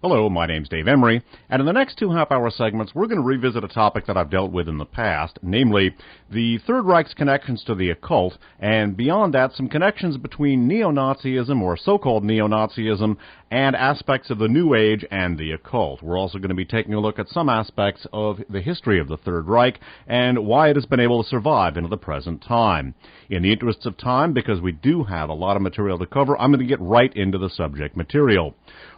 Hello, my name's Dave Emory, and in the next two half-hour segments, we're going to revisit a topic that I've dealt with in the past, namely the Third Reich's connections to the occult, and beyond that, some connections between neo-Nazism, or so-called neo-Nazism, and aspects of the New Age and the occult. We're also going to be taking a look at some aspects of the history of the Third Reich and why it has been able to survive into the present time. In the interests of time, because we do have a lot of material to cover, I'm going to get right into the subject material.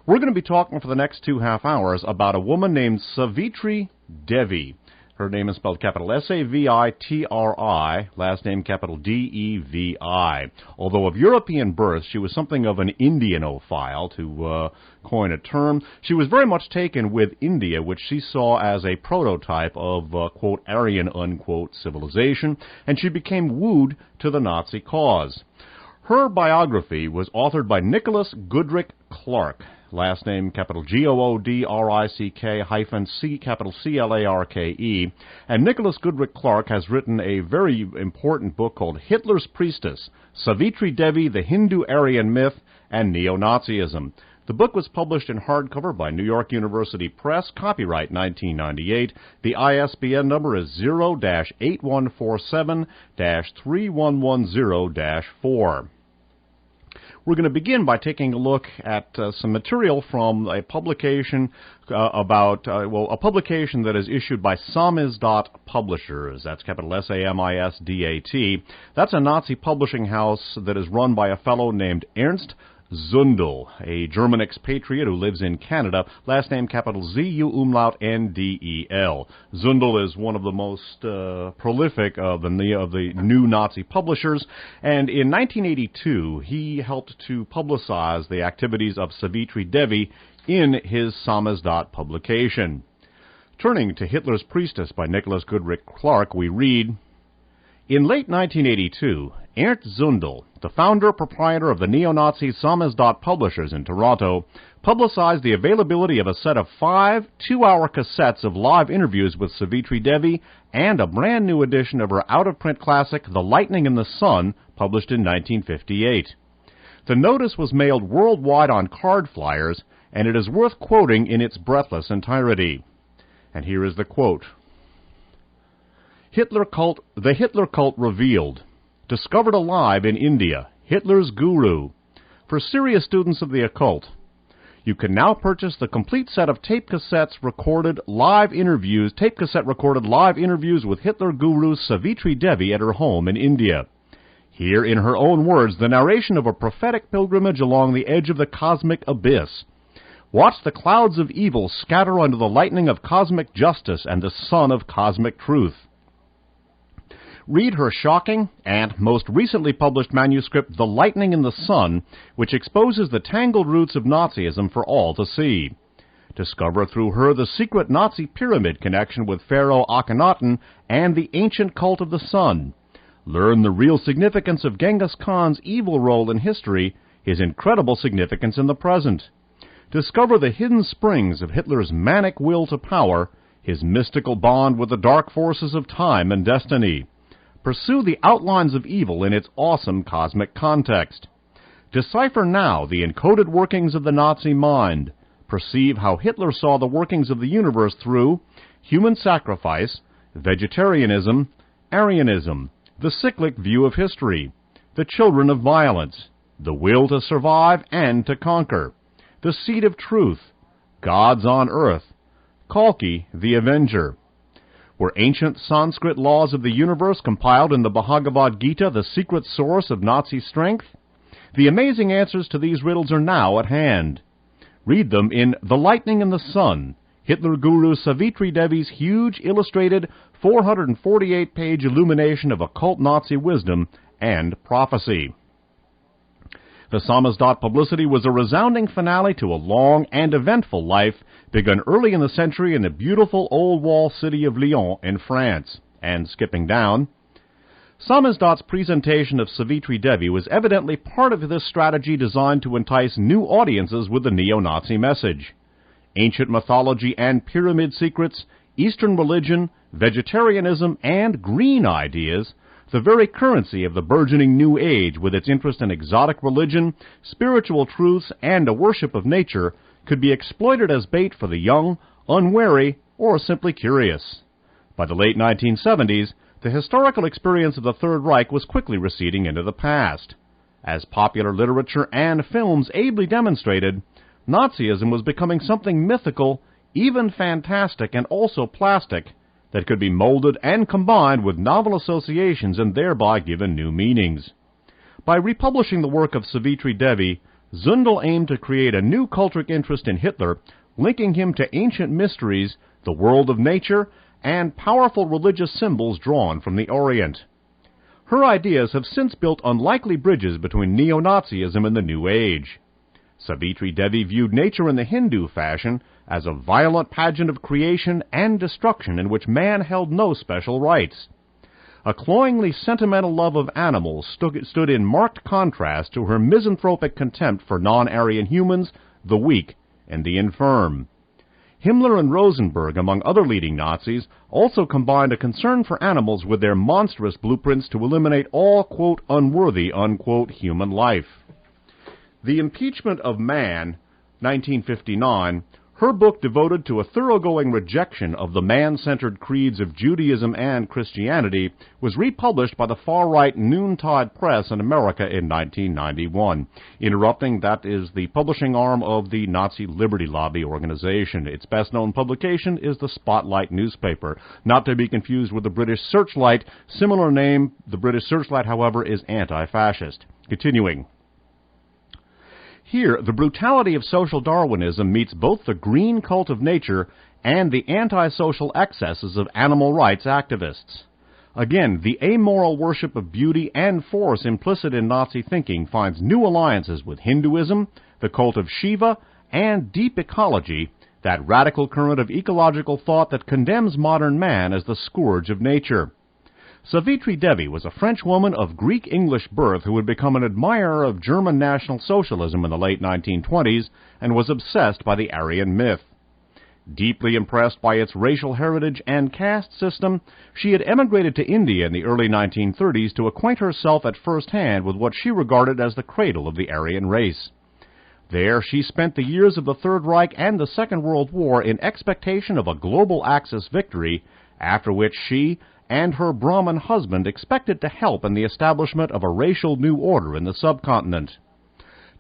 We're going to be talking for the next two half hours about a woman named Savitri Devi. Her name is spelled capital S-A-V-I-T-R-I, last name capital D-E-V-I. Although of European birth, she was something of an Indianophile, to coin a term. She was very much taken with India, which she saw as a prototype of, quote, Aryan, unquote, civilization, and she became wooed to the Nazi cause. Her biography was authored by Nicholas Goodrick Clark, last name capital G-O-O-D-R-I-C-K hyphen C capital C-L-A-R-K-E, and Nicholas Goodrick Clark has written a very important book called Hitler's Priestess, Savitri Devi, the Hindu-Aryan Myth, and Neo-Nazism. The book was published in hardcover by New York University Press, copyright 1998. The ISBN number is 0-8147-3110-4. We're going to begin by taking a look at some material from a publication a publication that is issued by Samizdat Publishers. That's capital S-A-M-I-S-D-A-T. That's a Nazi publishing house that is run by a fellow named Ernst Zundel, a German expatriate who lives in Canada, last name capital Z-U-umlaut-N-D-E-L. Zundel is one of the most prolific of the new Nazi publishers, and in 1982 he helped to publicize the activities of Savitri Devi in his Samizdat publication. Turning to Hitler's Priestess by Nicholas Goodrick Clark, we read, in late 1982, Ernst Zundel, the founder-proprietor of the neo-Nazi Samizdat Publishers in Toronto, publicized the availability of a set of 5 two-hour cassettes of live interviews with Savitri Devi and a brand-new edition of her out-of-print classic, The Lightning in the Sun, published in 1958. The notice was mailed worldwide on card flyers, and it is worth quoting in its breathless entirety. And here is the quote. The Hitler cult revealed. Discovered alive in India. Hitler's guru. For serious students of the occult. You can now purchase the complete set of tape cassette recorded live interviews with Hitler guru Savitri Devi at her home in India. Hear in her own words the narration of a prophetic pilgrimage along the edge of the cosmic abyss. Watch the clouds of evil scatter under the lightning of cosmic justice and the sun of cosmic truth. Read her shocking and most recently published manuscript, The Lightning in the Sun, which exposes the tangled roots of Nazism for all to see. Discover through her the secret Nazi pyramid connection with Pharaoh Akhenaten and the ancient cult of the sun. Learn the real significance of Genghis Khan's evil role in history, his incredible significance in the present. Discover the hidden springs of Hitler's manic will to power, his mystical bond with the dark forces of time and destiny. Pursue the outlines of evil in its awesome cosmic context. Decipher now the encoded workings of the Nazi mind. Perceive how Hitler saw the workings of the universe through human sacrifice, vegetarianism, Aryanism, the cyclic view of history, the children of violence, the will to survive and to conquer, the seed of truth, gods on earth, Kalki the Avenger. Were ancient Sanskrit laws of the universe compiled in the Bhagavad Gita the secret source of Nazi strength? The amazing answers to these riddles are now at hand. Read them in The Lightning in the Sun, Hitler guru Savitri Devi's huge illustrated 448-page illumination of occult Nazi wisdom and prophecy. The Samizdat publicity was a resounding finale to a long and eventful life begun early in the century in the beautiful old wall city of Lyon in France. And skipping down, Samizdat's presentation of Savitri Devi was evidently part of this strategy designed to entice new audiences with the neo-Nazi message. Ancient mythology and pyramid secrets, Eastern religion, vegetarianism, and green ideas, the very currency of the burgeoning New Age with its interest in exotic religion, spiritual truths, and a worship of nature, could be exploited as bait for the young, unwary, or simply curious. By the late 1970s, the historical experience of the Third Reich was quickly receding into the past. As popular literature and films ably demonstrated, Nazism was becoming something mythical, even fantastic, and also plastic, that could be molded and combined with novel associations and thereby given new meanings. By republishing the work of Savitri Devi, Zundel aimed to create a new cultic interest in Hitler, linking him to ancient mysteries, the world of nature, and powerful religious symbols drawn from the Orient. Her ideas have since built unlikely bridges between neo-Nazism and the New Age. Savitri Devi viewed nature in the Hindu fashion as a violent pageant of creation and destruction in which man held no special rights. A cloyingly sentimental love of animals stood in marked contrast to her misanthropic contempt for non-Aryan humans, the weak, and the infirm. Himmler and Rosenberg, among other leading Nazis, also combined a concern for animals with their monstrous blueprints to eliminate all, quote, unworthy, unquote, human life. The Impeachment of Man, 1959, her book devoted to a thoroughgoing rejection of the man-centered creeds of Judaism and Christianity, was republished by the far-right Noontide Press in America in 1991. Interrupting, that is the publishing arm of the Nazi Liberty Lobby organization. Its best-known publication is the Spotlight newspaper, not to be confused with the British Searchlight. Similar name, the British Searchlight, however, is anti-fascist. Continuing. Here, the brutality of social Darwinism meets both the green cult of nature and the antisocial excesses of animal rights activists. Again, the amoral worship of beauty and force implicit in Nazi thinking finds new alliances with Hinduism, the cult of Shiva, and deep ecology, that radical current of ecological thought that condemns modern man as the scourge of nature. Savitri Devi was a French woman of Greek-English birth who had become an admirer of German National Socialism in the late 1920s and was obsessed by the Aryan myth. Deeply impressed by its racial heritage and caste system, she had emigrated to India in the early 1930s to acquaint herself at first hand with what she regarded as the cradle of the Aryan race. There she spent the years of the Third Reich and the Second World War in expectation of a global Axis victory, after which she and her Brahmin husband expected to help in the establishment of a racial new order in the subcontinent.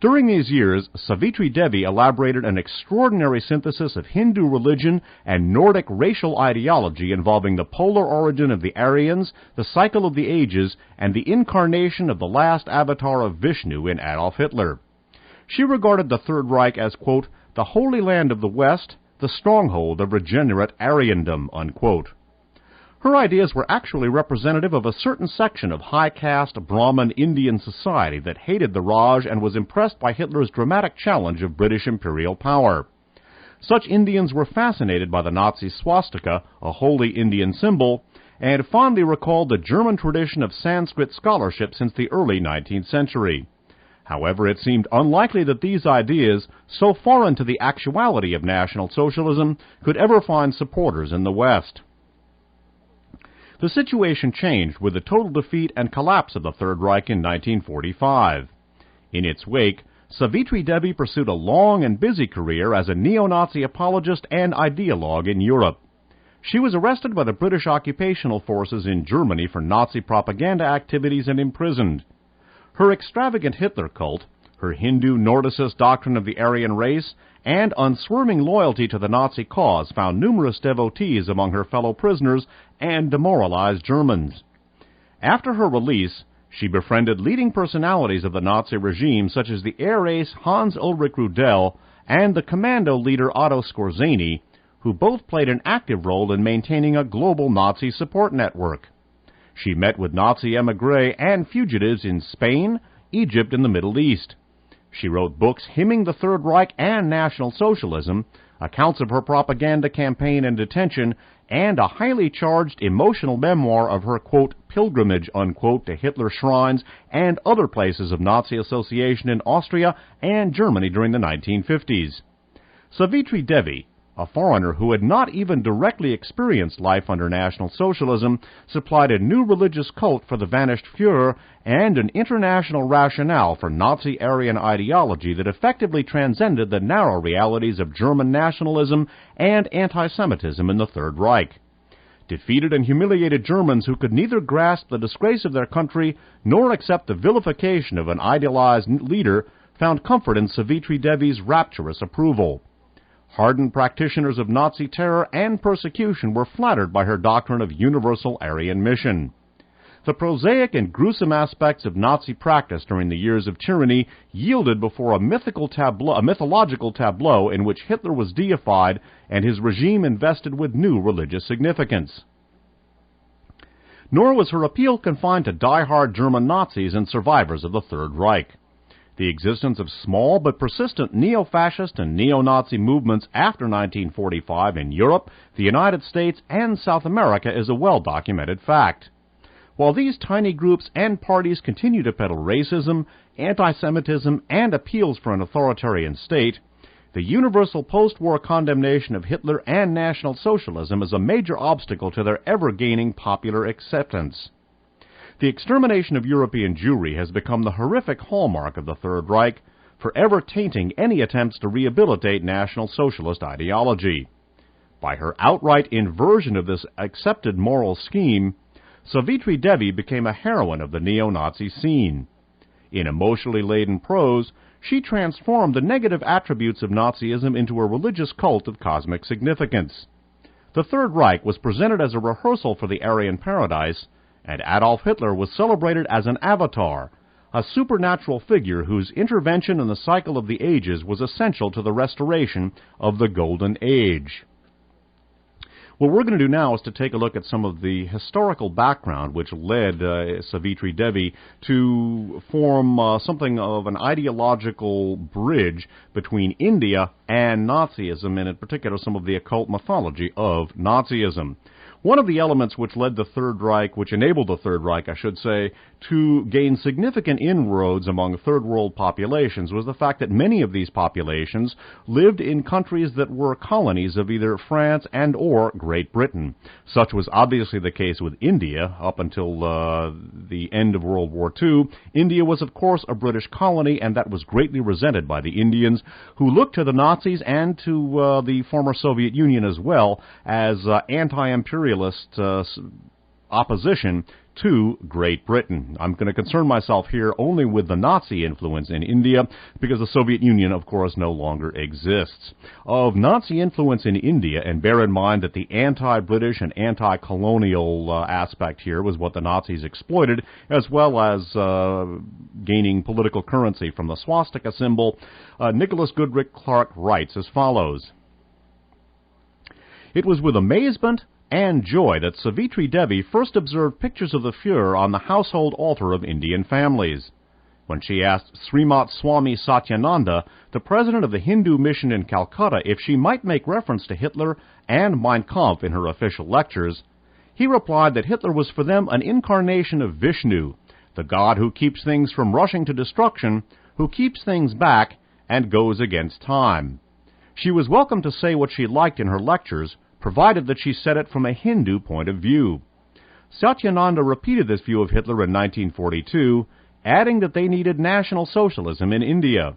During these years, Savitri Devi elaborated an extraordinary synthesis of Hindu religion and Nordic racial ideology involving the polar origin of the Aryans, the cycle of the ages, and the incarnation of the last avatar of Vishnu in Adolf Hitler. She regarded the Third Reich as, quote, the Holy Land of the West, the stronghold of regenerate Aryandom, unquote. Her ideas were actually representative of a certain section of high-caste Brahmin Indian society that hated the Raj and was impressed by Hitler's dramatic challenge of British imperial power. Such Indians were fascinated by the Nazi swastika, a holy Indian symbol, and fondly recalled the German tradition of Sanskrit scholarship since the early 19th century. However, it seemed unlikely that these ideas, so foreign to the actuality of National Socialism, could ever find supporters in the West. The situation changed with the total defeat and collapse of the Third Reich in 1945. In its wake, Savitri Devi pursued a long and busy career as a neo-Nazi apologist and ideologue in Europe. She was arrested by the British occupational forces in Germany for Nazi propaganda activities and imprisoned. Her extravagant Hitler cult, her Hindu Nordicist doctrine of the Aryan race, and unswerving loyalty to the Nazi cause found numerous devotees among her fellow prisoners and demoralized Germans. After her release, she befriended leading personalities of the Nazi regime such as the air ace Hans Ulrich Rudel and the commando leader Otto Skorzeny, who both played an active role in maintaining a global Nazi support network. She met with Nazi émigrés and fugitives in Spain, Egypt, and the Middle East. She wrote books hymning the Third Reich and National Socialism, accounts of her propaganda campaign and detention, and a highly charged emotional memoir of her, quote, pilgrimage, unquote, to Hitler shrines and other places of Nazi association in Austria and Germany during the 1950s. Savitri Devi, A foreigner who had not even directly experienced life under National Socialism supplied a new religious cult for the vanished Führer and an international rationale for Nazi Aryan ideology that effectively transcended the narrow realities of German nationalism and anti-Semitism in the Third Reich. Defeated and humiliated Germans who could neither grasp the disgrace of their country nor accept the vilification of an idealized leader found comfort in Savitri Devi's rapturous approval. Hardened practitioners of Nazi terror and persecution were flattered by her doctrine of universal Aryan mission. The prosaic and gruesome aspects of Nazi practice during the years of tyranny yielded before a mythological tableau in which Hitler was deified and his regime invested with new religious significance. Nor was her appeal confined to die-hard German Nazis and survivors of the Third Reich. The existence of small but persistent neo-fascist and neo-Nazi movements after 1945 in Europe, the United States, and South America is a well-documented fact. While these tiny groups and parties continue to peddle racism, anti-Semitism, and appeals for an authoritarian state, the universal post-war condemnation of Hitler and National Socialism is a major obstacle to their ever-gaining popular acceptance. The extermination of European Jewry has become the horrific hallmark of the Third Reich, forever tainting any attempts to rehabilitate National Socialist ideology. By her outright inversion of this accepted moral scheme, Savitri Devi became a heroine of the neo-Nazi scene. In emotionally laden prose, she transformed the negative attributes of Nazism into a religious cult of cosmic significance. The Third Reich was presented as a rehearsal for the Aryan paradise, and Adolf Hitler was celebrated as an avatar, a supernatural figure whose intervention in the cycle of the ages was essential to the restoration of the Golden Age. What we're going to do now is to take a look at some of the historical background which led Savitri Devi to form something of an ideological bridge between India and Nazism, and in particular some of the occult mythology of Nazism. One of the elements which led the Third Reich, which enabled the Third Reich, I should say, to gain significant inroads among Third World populations was the fact that many of these populations lived in countries that were colonies of either France and or Great Britain. Such was obviously the case with India up until the end of World War II. India was, of course, a British colony, and that was greatly resented by the Indians, who looked to the Nazis and to the former Soviet Union as well as anti-imperialist opposition to Great Britain. I'm going to concern myself here only with the Nazi influence in India, because the Soviet Union, of course, no longer exists. Of Nazi influence in India, and bear in mind that the anti-British and anti-colonial aspect here was what the Nazis exploited, as well as gaining political currency from the swastika symbol, Nicholas Goodrich Clark writes as follows: "It was with amazement and joy that Savitri Devi first observed pictures of the Führer on the household altar of Indian families. When she asked Srimat Swami Satyananda, the president of the Hindu mission in Calcutta, if she might make reference to Hitler and Mein Kampf in her official lectures, he replied that Hitler was for them an incarnation of Vishnu, the god who keeps things from rushing to destruction, who keeps things back and goes against time. She was welcome to say what she liked in her lectures, provided that she said it from a Hindu point of view. Satyananda repeated this view of Hitler in 1942, adding that they needed National Socialism in India.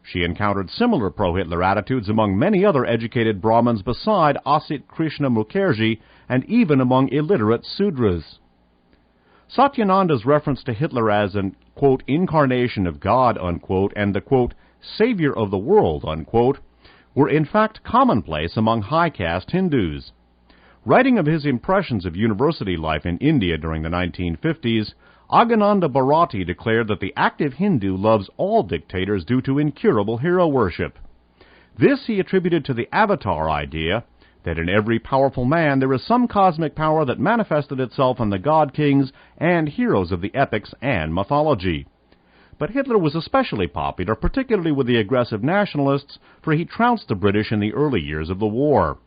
She encountered similar pro-Hitler attitudes among many other educated Brahmins beside Asit Krishna Mukherjee and even among illiterate Sudras. Satyananda's reference to Hitler as an, quote, incarnation of God, unquote, and the, quote, savior of the world, unquote, were in fact commonplace among high-caste Hindus. Writing of his impressions of university life in India during the 1950s, Aghananda Bharati declared that the active Hindu loves all dictators due to incurable hero worship. This he attributed to the avatar idea, that in every powerful man there is some cosmic power that manifested itself in the god-kings and heroes of the epics and mythology. But Hitler was especially popular, particularly with the aggressive nationalists, for he trounced the British in the early years of the war.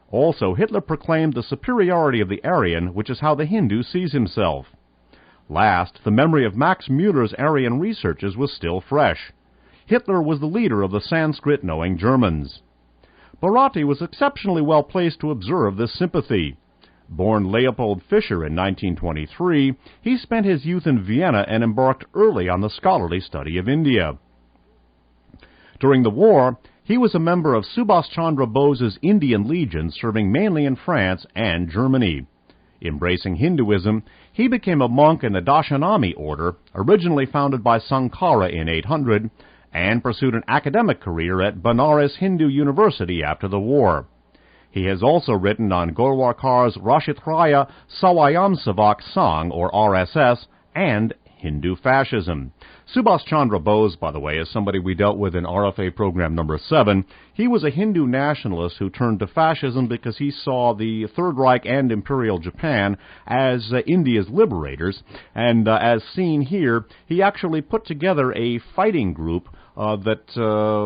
Also, Hitler proclaimed the superiority of the Aryan, which is how the Hindu sees himself. Last, the memory of Max Müller's Aryan researches was still fresh. Hitler was the leader of the Sanskrit-knowing Germans. Bharati was exceptionally well placed to observe this sympathy. Born Leopold Fischer in 1923, he spent his youth in Vienna and embarked early on the scholarly study of India. During the war, he was a member of Subhas Chandra Bose's Indian Legion, serving mainly in France and Germany. Embracing Hinduism, he became a monk in the Dashanami order, originally founded by Sankara in 800, and pursued an academic career at Banaras Hindu University after the war. He has also written on Golwarkar's Rashtriya Swayamsevak Sangh, or RSS, and Hindu fascism. Subhas Chandra Bose, by the way, is somebody we dealt with in RFA program number 7. He was a Hindu nationalist who turned to fascism because he saw the Third Reich and Imperial Japan as India's liberators. And as seen here, he actually put together a fighting group that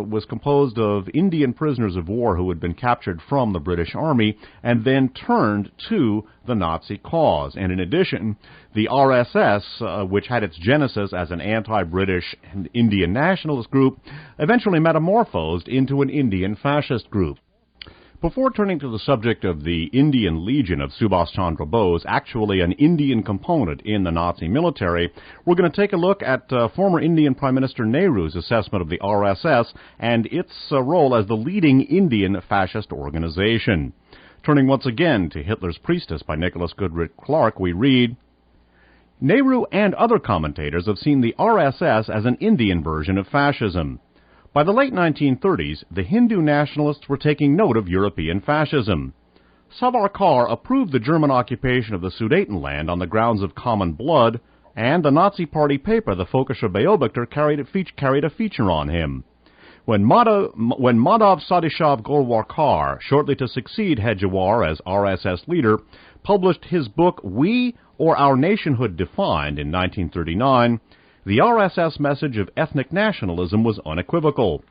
was composed of Indian prisoners of war who had been captured from the British Army and then turned to the Nazi cause. And in addition, the RSS, which had its genesis as an anti-British and Indian nationalist group, eventually metamorphosed into an Indian fascist group. Before turning to the subject of the Indian Legion of Subhas Chandra Bose, actually an Indian component in the Nazi military, we're going to take a look at former Indian Prime Minister Nehru's assessment of the RSS and its role as the leading Indian fascist organization. Turning once again to Hitler's Priestess by Nicholas Goodrich Clark, we read, Nehru and other commentators have seen the RSS as an Indian version of fascism. By the late 1930s, the Hindu nationalists were taking note of European fascism. Savarkar approved the German occupation of the Sudetenland on the grounds of common blood, and the Nazi Party paper, the Völkischer Beobachter, carried a feature on him. When Madhav Sadishav Golwarkar, shortly to succeed Hedgewar as RSS leader, published his book We or Our Nationhood Defined in 1939, the RSS message of ethnic nationalism was unequivocal.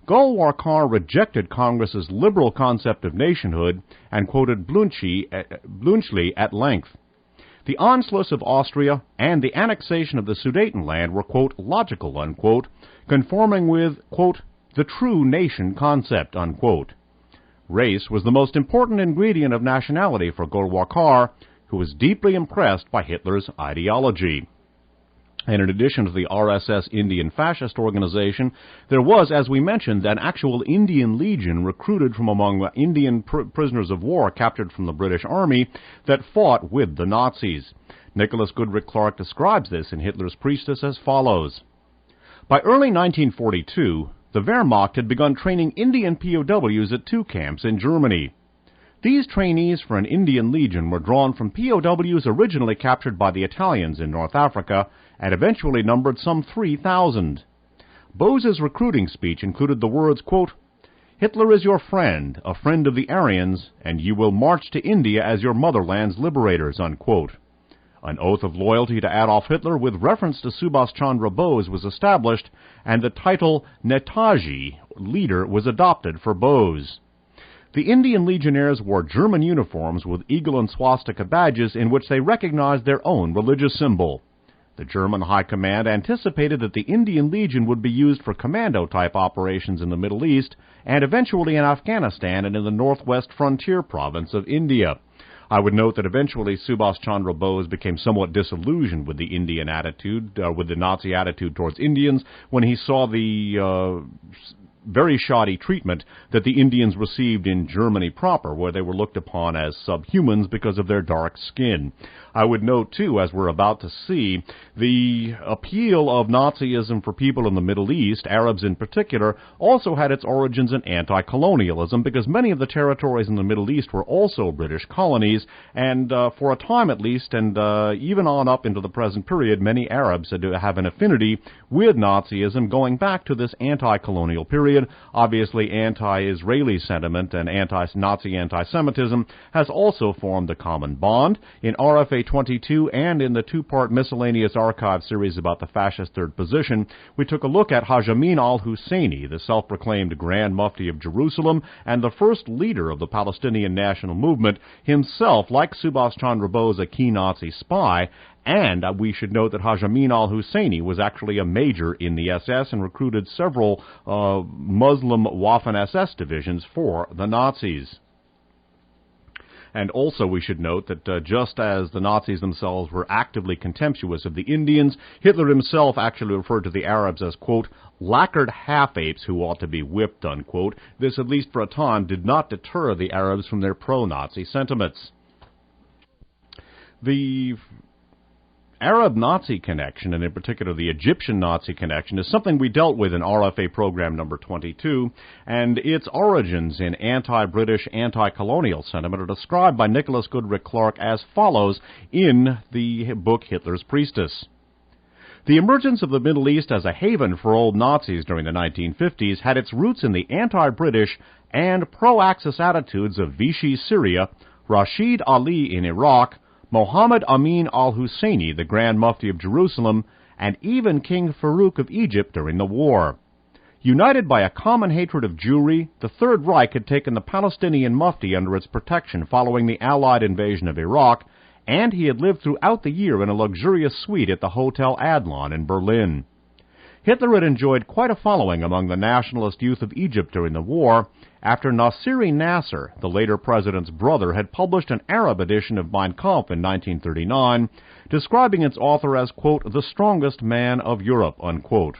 Golwarkar rejected Congress's liberal concept of nationhood and quoted Bluntschli at length. The Anschluss of Austria and the annexation of the Sudetenland were, quote, logical, unquote, conforming with, quote, the true nation concept, unquote. Race was the most important ingredient of nationality for Golwarkar, who was deeply impressed by Hitler's ideology. And in addition to the RSS Indian fascist organization, there was, as we mentioned, an actual Indian Legion recruited from among Indian prisoners of war captured from the British Army that fought with the Nazis. Nicholas Goodrich Clark describes this in Hitler's Priestess as follows. By early 1942, the Wehrmacht had begun training Indian POWs at 2 camps in Germany. These trainees for an Indian Legion were drawn from POWs originally captured by the Italians in North Africa and eventually numbered some 3,000. Bose's recruiting speech included the words, quote, Hitler is your friend, a friend of the Aryans, and you will march to India as your motherland's liberators, unquote. An oath of loyalty to Adolf Hitler with reference to Subhas Chandra Bose was established, and the title Netaji, leader, was adopted for Bose. The Indian Legionnaires wore German uniforms with eagle and swastika badges in which they recognized their own religious symbol. The German High Command anticipated that the Indian Legion would be used for commando-type operations in the Middle East and eventually in Afghanistan and in the northwest frontier province of India. I would note that eventually Subhas Chandra Bose became somewhat disillusioned with the Indian attitude, with the Nazi attitude towards Indians, when he saw the very shoddy treatment that the Indians received in Germany proper, where they were looked upon as subhumans because of their dark skin. I would note, too, as we're about to see, the appeal of Nazism for people in the Middle East, Arabs in particular, also had its origins in anti-colonialism, because many of the territories in the Middle East were also British colonies, and for a time at least, and even on up into the present period, many Arabs have an affinity with Nazism going back to this anti-colonial period. Obviously, anti-Israeli sentiment and anti-Nazi anti-Semitism has also formed a common bond. In RFA 22 and in the 2-part miscellaneous archive series about the fascist third position, we took a look at Haj Amin al-Husseini, the self-proclaimed Grand Mufti of Jerusalem and the first leader of the Palestinian national movement, himself, like Subhas Chandra Bose, a key Nazi spy, And we should note that Haj Amin al-Husseini was actually a major in the SS and recruited several Muslim Waffen-SS divisions for the Nazis. And also we should note that just as the Nazis themselves were actively contemptuous of the Indians, Hitler himself actually referred to the Arabs as, quote, lacquered half-apes who ought to be whipped, unquote. This, at least for a time, did not deter the Arabs from their pro-Nazi sentiments. The Arab-Nazi connection, and in particular the Egyptian-Nazi connection, is something we dealt with in RFA program number 22, and its origins in anti-British, anti-colonial sentiment are described by Nicholas Goodrick Clark as follows in the book Hitler's Priestess. The emergence of the Middle East as a haven for old Nazis during the 1950s had its roots in the anti-British and pro-Axis attitudes of Vichy Syria, Rashid Ali in Iraq, Mohammed Amin al-Husseini, the Grand Mufti of Jerusalem, and even King Farouk of Egypt during the war. United by a common hatred of Jewry, the Third Reich had taken the Palestinian Mufti under its protection following the Allied invasion of Iraq, and he had lived throughout the year in a luxurious suite at the Hotel Adlon in Berlin. Hitler had enjoyed quite a following among the nationalist youth of Egypt during the war, after Nasiri Nasser, the later president's brother, had published an Arab edition of Mein Kampf in 1939, describing its author as, quote, the strongest man of Europe, unquote.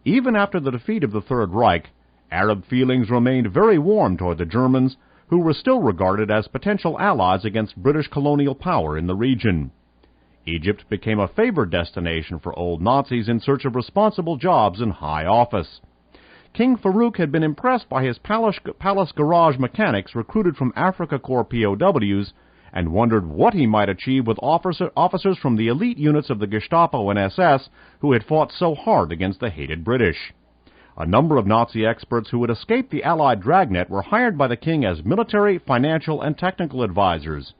Even after the defeat of the Third Reich, Arab feelings remained very warm toward the Germans, who were still regarded as potential allies against British colonial power in the region. Egypt became a favored destination for old Nazis in search of responsible jobs in high office. King Farouk had been impressed by his palace garage mechanics recruited from Afrika Korps POWs and wondered what he might achieve with officers from the elite units of the Gestapo and SS who had fought so hard against the hated British. A number of Nazi experts who had escaped the Allied dragnet were hired by the king as military, financial, and technical advisors.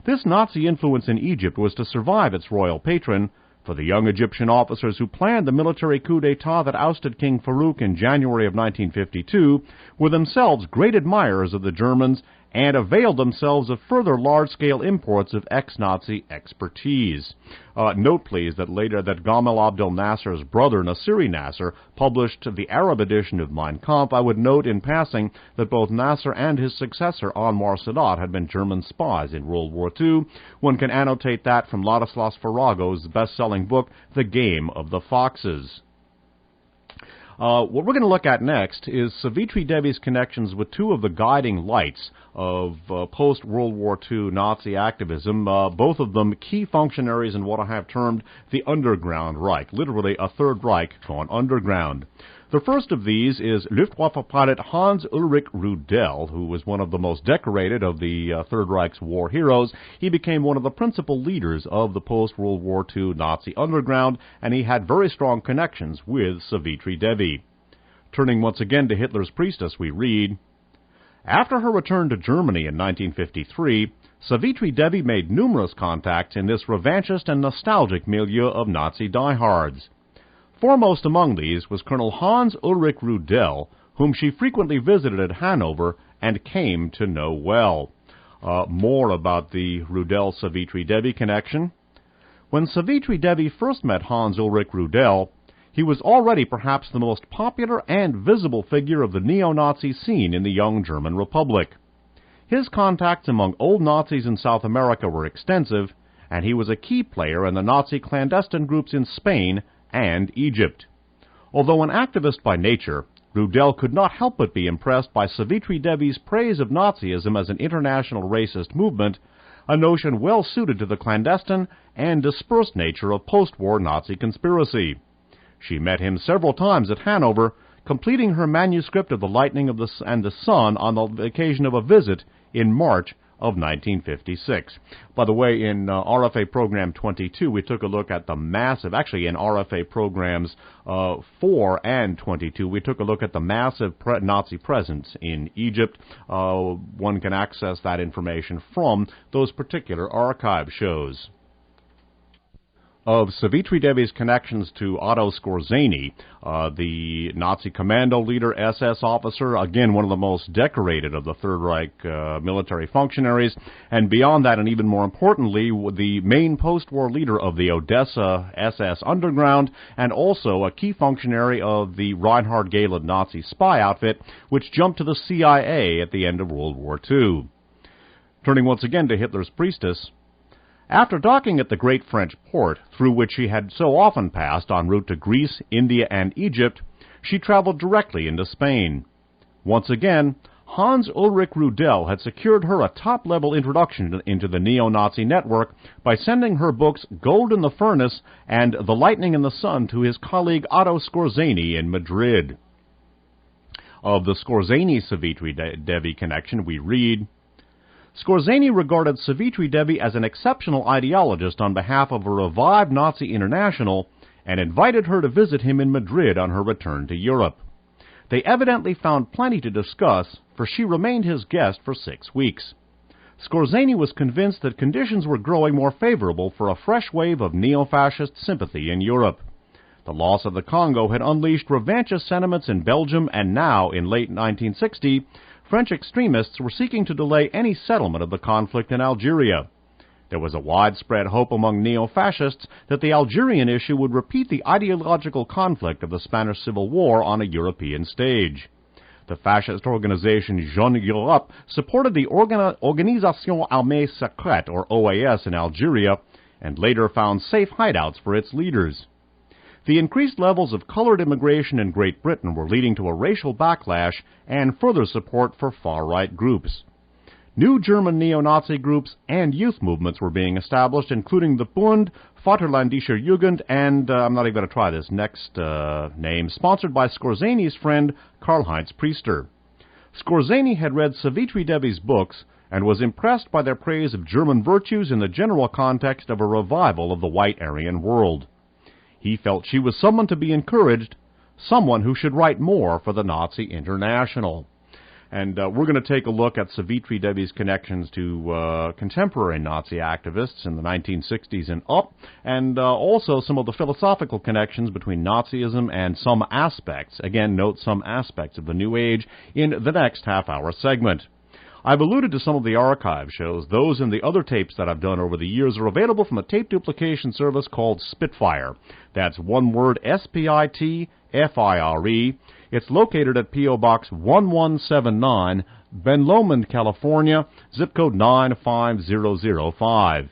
This Nazi influence in Egypt was to survive its royal patron, for the young Egyptian officers who planned the military coup d'etat that ousted King Farouk in January of 1952 were themselves great admirers of the Germans and availed themselves of further large-scale imports of ex-Nazi expertise. Note, please, that later that Gamal Abdel Nasser's brother, Nasiri Nasser, published the Arab edition of Mein Kampf. I would note in passing that both Nasser and his successor, Anwar Sadat, had been German spies in World War II. One can annotate that from Ladislas Farago's best-selling book, The Game of the Foxes. What we're going to look at next is Savitri Devi's connections with two of the guiding lights of post-World War II Nazi activism, both of them key functionaries in what I have termed the Underground Reich, literally a Third Reich gone underground. The first of these is Luftwaffe pilot Hans Ulrich Rudel, who was one of the most decorated of the Third Reich's war heroes. He became one of the principal leaders of the post-World War II Nazi underground, and he had very strong connections with Savitri Devi. Turning once again to Hitler's Priestess, we read, after her return to Germany in 1953, Savitri Devi made numerous contacts in this revanchist and nostalgic milieu of Nazi diehards. Foremost among these was Colonel Hans Ulrich Rudel, whom she frequently visited at Hanover and came to know well. More about the Rudel-Savitri Devi connection. When Savitri Devi first met Hans Ulrich Rudel, he was already perhaps the most popular and visible figure of the neo-Nazi scene in the young German Republic. His contacts among old Nazis in South America were extensive, and he was a key player in the Nazi clandestine groups in Spain and Egypt. Although an activist by nature, Rudel could not help but be impressed by Savitri Devi's praise of Nazism as an international racist movement, a notion well suited to the clandestine and dispersed nature of post-war Nazi conspiracy. She met him several times at Hanover, completing her manuscript of The Lightning and the Sun on the occasion of a visit in March of 1956. By the way, in RFA program 22, we took a look at the massive, actually in RFA programs 4 and 22, we took a look at the massive Nazi presence in Egypt. One can access that information from those particular archive shows. of Savitri Devi's connections to Otto Skorzeny, the Nazi commando leader, SS officer, again one of the most decorated of the Third Reich military functionaries, and beyond that, and even more importantly, the main post-war leader of the Odessa SS underground, and also a key functionary of the Reinhard Gehlen Nazi spy outfit, which jumped to the CIA at the end of World War II. Turning once again to Hitler's priestess, after docking at the great French port, through which she had so often passed en route to Greece, India, and Egypt, she traveled directly into Spain. Once again, Hans Ulrich Rudel had secured her a top-level introduction into the neo-Nazi network by sending her books Gold in the Furnace and The Lightning in the Sun to his colleague Otto Skorzeny in Madrid. Of the Skorzeny-Savitri Devi connection, we read, Skorzeny regarded Savitri Devi as an exceptional ideologist on behalf of a revived Nazi international and invited her to visit him in Madrid on her return to Europe. They evidently found plenty to discuss, for she remained his guest for 6 weeks. Skorzeny was convinced that conditions were growing more favorable for a fresh wave of neo-fascist sympathy in Europe. The loss of the Congo had unleashed revanchist sentiments in Belgium, and now, in late 1960, French extremists were seeking to delay any settlement of the conflict in Algeria. There was a widespread hope among neo-fascists that the Algerian issue would repeat the ideological conflict of the Spanish Civil War on a European stage. The fascist organization Jeune Europe supported the Organisation Armée Secrète, or OAS, in Algeria, and later found safe hideouts for its leaders. The increased levels of colored immigration in Great Britain were leading to a racial backlash and further support for far-right groups. New German neo-Nazi groups and youth movements were being established, including the Bund, Vaterländische Jugend, and I'm not even going to try this next name, sponsored by Skorzeny's friend Karl-Heinz Priester. Skorzeny had read Savitri Devi's books and was impressed by their praise of German virtues in the general context of a revival of the white Aryan world. He felt she was someone to be encouraged, someone who should write more for the Nazi International. And we're going to take a look at Savitri Devi's connections to contemporary Nazi activists in the 1960s and up, and also some of the philosophical connections between Nazism and some aspects, again, note some aspects of the New Age, in the next half-hour segment. I've alluded to some of the archive shows. Those and the other tapes that I've done over the years are available from a tape duplication service called Spitfire. That's one word, Spitfire. It's located at P.O. Box 1179, Ben Lomond, California, zip code 95005.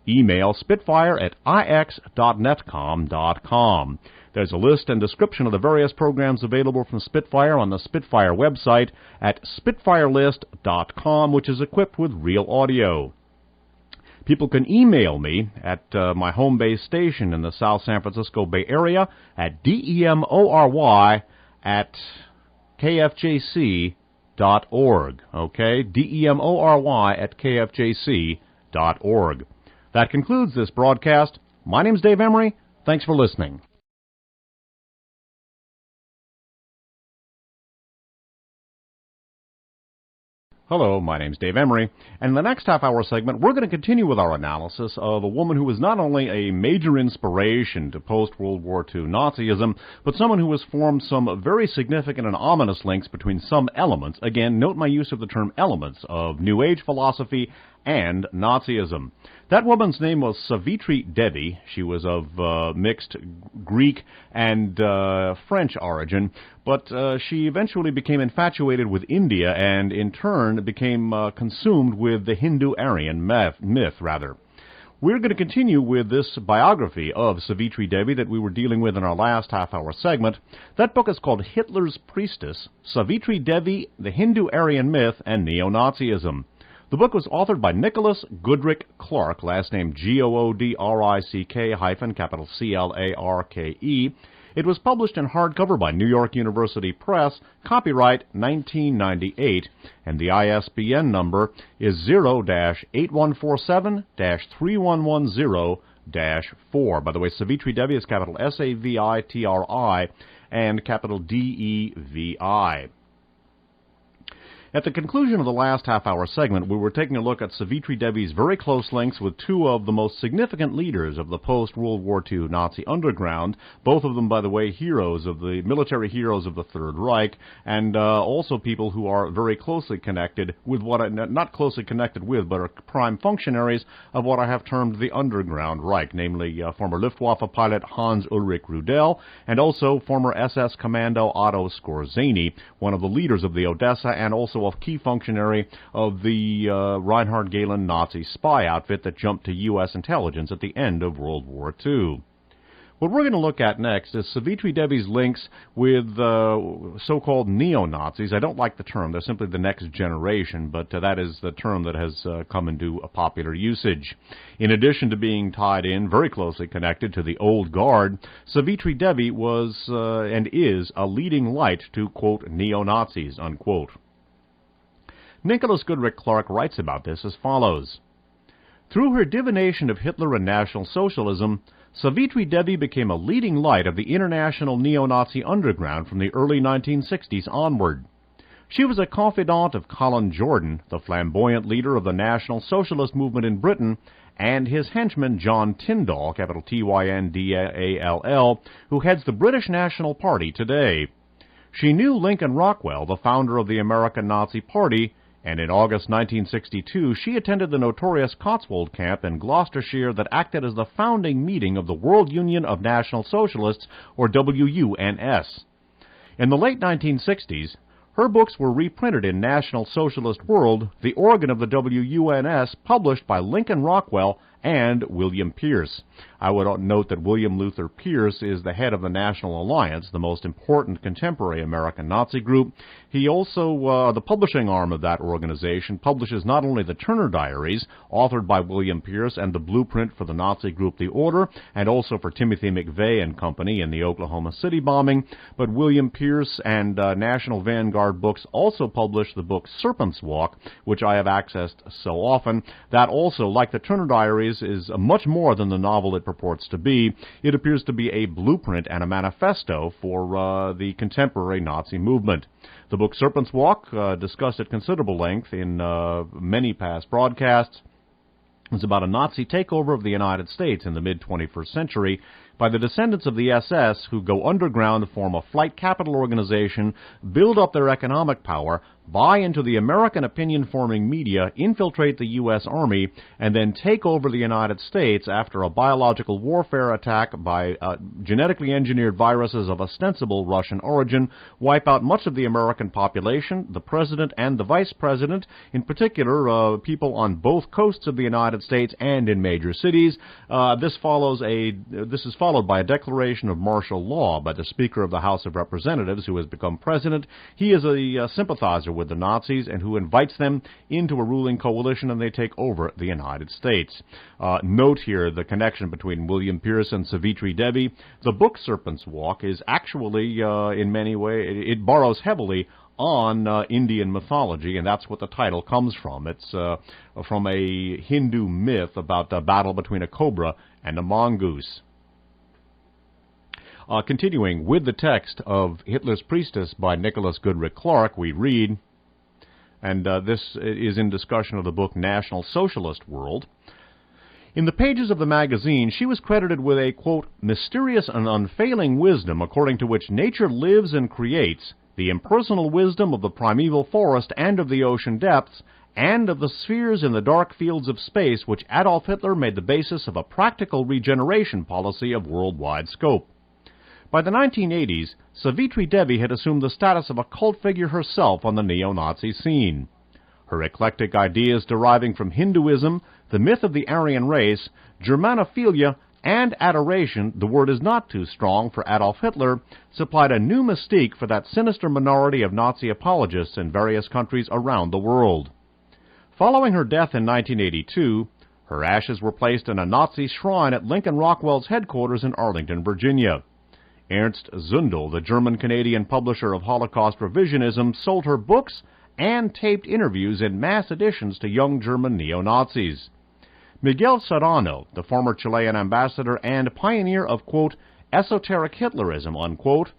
Email spitfire at ix.netcom.com. There's a list and description of the various programs available from Spitfire on the Spitfire website at spitfirelist.com, which is equipped with real audio. People can email me at my home base station in the South San Francisco Bay Area at demory@kfjc.org. Okay, demory@kfjc.org. That concludes this broadcast. My name's Dave Emory. Thanks for listening. Hello, my name's Dave Emory, and in the next half-hour segment, we're going to continue with our analysis of a woman who was not only a major inspiration to post-World War II Nazism, but someone who has formed some very significant and ominous links between some elements, again, note my use of the term elements, of New Age philosophy and Nazism. That woman's name was Savitri Devi. She was of mixed Greek and French origin, but she eventually became infatuated with India and, in turn, became consumed with the Hindu-Aryan myth. We're going to continue with this biography of Savitri Devi that we were dealing with in our last half-hour segment. That book is called Hitler's Priestess, Savitri Devi, the Hindu-Aryan Myth, and Neo-Nazism. The book was authored by Nicholas Goodrick Clarke, last name Goodrick, capital Clarke. It was published in hardcover by New York University Press, copyright 1998, and the ISBN number is 0-8147-3110-4. By the way, Savitri Devi is capital Savitri and capital Devi. At the conclusion of the last half-hour segment, we were taking a look at Savitri Devi's very close links with two of the most significant leaders of the post-World War II Nazi underground, both of them, by the way, military heroes of the Third Reich, and also people who are very closely connected with not closely connected with, but are prime functionaries of what I have termed the Underground Reich, namely former Luftwaffe pilot Hans Ulrich Rudel, and also former SS Commando Otto Skorzeny, one of the leaders of the Odessa and also a key functionary of the Reinhard Gehlen Nazi spy outfit that jumped to U.S. intelligence at the end of World War II. What we're going to look at next is Savitri Devi's links with so-called neo-Nazis. I don't like the term. They're simply the next generation, but that is the term that has come into a popular usage. In addition to being tied in, very closely connected to the old guard, Savitri Devi was and is a leading light to, quote, neo-Nazis, unquote. Nicholas Goodrick Clark writes about this as follows. Through her divination of Hitler and National Socialism, Savitri Devi became a leading light of the international neo-Nazi underground from the early 1960s onward. She was a confidant of Colin Jordan, the flamboyant leader of the National Socialist movement in Britain, and his henchman John Tyndall, capital Tyndall, who heads the British National Party today. She knew Lincoln Rockwell, the founder of the American Nazi Party, and in August 1962 she attended the notorious Cotswold Camp in Gloucestershire that acted as the founding meeting of the World Union of National Socialists, or WUNS. In the late 1960s, her books were reprinted in National Socialist World, the organ of the WUNS, published by Lincoln Rockwell and William Pierce. I would note that William Luther Pierce is the head of the National Alliance, the most important contemporary American Nazi group. He also, the publishing arm of that organization, publishes not only the Turner Diaries, authored by William Pierce, and the blueprint for the Nazi group The Order, and also for Timothy McVeigh and company in the Oklahoma City bombing, but William Pierce and National Vanguard Books also publish the book Serpent's Walk, which I have accessed so often. That also, like the Turner Diaries, is much more than the novel it purports to be. It appears to be a blueprint and a manifesto for the contemporary Nazi movement. The book Serpent's Walk, discussed at considerable length in many past broadcasts, is about a Nazi takeover of the United States in the mid-21st century by the descendants of the SS who go underground to form a flight capital organization, build up their economic power, buy into the American opinion-forming media, infiltrate the U.S. Army, and then take over the United States after a biological warfare attack by genetically engineered viruses of ostensible Russian origin, wipe out much of the American population, the president and the vice president, in particular people on both coasts of the United States and in major cities. This is followed by a declaration of martial law by the Speaker of the House of Representatives, who has become president. He is a sympathizer with the Nazis and who invites them into a ruling coalition, and they take over the United States. Note here the connection between William Pierce and Savitri Devi. The book Serpent's Walk is actually, in many ways, it borrows heavily on Indian mythology, and that's what the title comes from. It's from a Hindu myth about the battle between a cobra and a mongoose. Continuing with the text of Hitler's Priestess by Nicholas Goodrick Clark, we read, and this is in discussion of the book National Socialist World. In the pages of the magazine, she was credited with a, quote, mysterious and unfailing wisdom according to which nature lives and creates, the impersonal wisdom of the primeval forest and of the ocean depths, and of the spheres in the dark fields of space which Adolf Hitler made the basis of a practical regeneration policy of worldwide scope. By the 1980s, Savitri Devi had assumed the status of a cult figure herself on the neo-Nazi scene. Her eclectic ideas deriving from Hinduism, the myth of the Aryan race, Germanophilia, and adoration, the word is not too strong for Adolf Hitler, supplied a new mystique for that sinister minority of Nazi apologists in various countries around the world. Following her death in 1982, her ashes were placed in a Nazi shrine at Lincoln Rockwell's headquarters in Arlington, Virginia. Ernst Zundel, the German-Canadian publisher of Holocaust revisionism, sold her books and taped interviews in mass editions to young German neo-Nazis. Miguel Serrano, the former Chilean ambassador and pioneer of, quote, esoteric Hitlerism, unquote,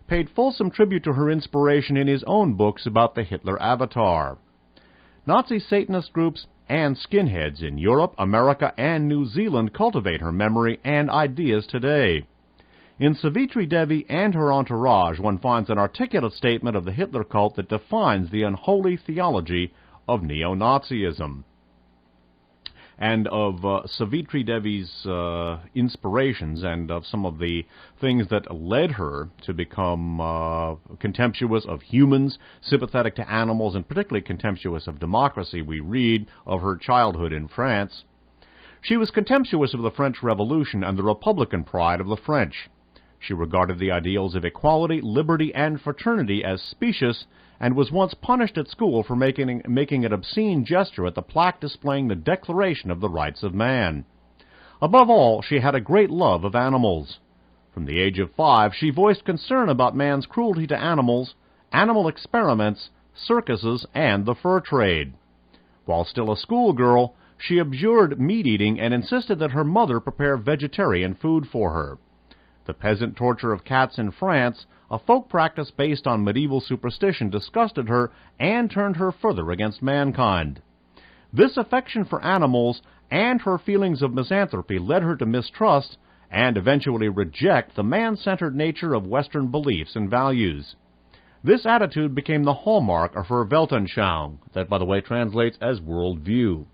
paid fulsome tribute to her inspiration in his own books about the Hitler avatar. Nazi Satanist groups and skinheads in Europe, America, and New Zealand cultivate her memory and ideas today. In Savitri Devi and her entourage, one finds an articulate statement of the Hitler cult that defines the unholy theology of neo-Nazism. And of Savitri Devi's inspirations and of some of the things that led her to become contemptuous of humans, sympathetic to animals, and particularly contemptuous of democracy, we read of her childhood in France. She was contemptuous of the French Revolution and the republican pride of the French. She regarded the ideals of equality, liberty, and fraternity as specious, and was once punished at school for making an obscene gesture at the plaque displaying the Declaration of the Rights of Man. Above all, she had a great love of animals. From the age of 5, she voiced concern about man's cruelty to animals, animal experiments, circuses, and the fur trade. While still a schoolgirl, she abjured meat-eating and insisted that her mother prepare vegetarian food for her. The peasant torture of cats in France, a folk practice based on medieval superstition, disgusted her and turned her further against mankind. This affection for animals and her feelings of misanthropy led her to mistrust and eventually reject the man-centered nature of Western beliefs and values. This attitude became the hallmark of her Weltanschauung, that, by the way, translates as worldview.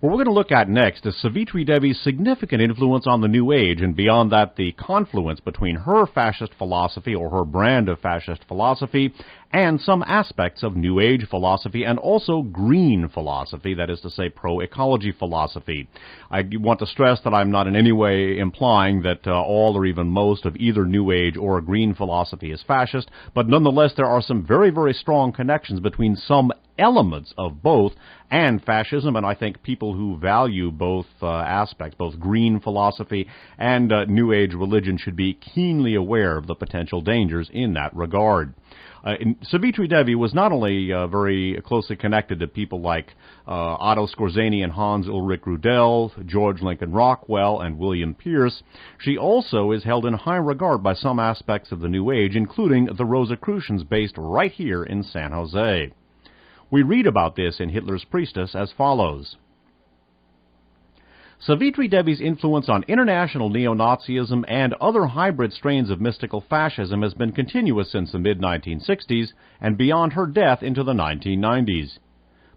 What we're going to look at next is Savitri Devi's significant influence on the New Age, and beyond that, the confluence between her fascist philosophy, or her brand of fascist philosophy, and some aspects of New Age philosophy, and also green philosophy, that is to say, pro-ecology philosophy. I want to stress that I'm not in any way implying that all or even most of either New Age or green philosophy is fascist, but nonetheless there are some very, very strong connections between some elements of both and fascism, and I think people who value both aspects, both green philosophy and New Age religion, should be keenly aware of the potential dangers in that regard. Savitri Devi was not only very closely connected to people like Otto Skorzeny and Hans Ulrich Rudel, George Lincoln Rockwell, and William Pierce. She also is held in high regard by some aspects of the New Age, including the Rosicrucians based right here in San Jose. We read about this in Hitler's Priestess as follows. Savitri Devi's influence on international neo-Nazism and other hybrid strains of mystical fascism has been continuous since the mid-1960s and beyond her death into the 1990s.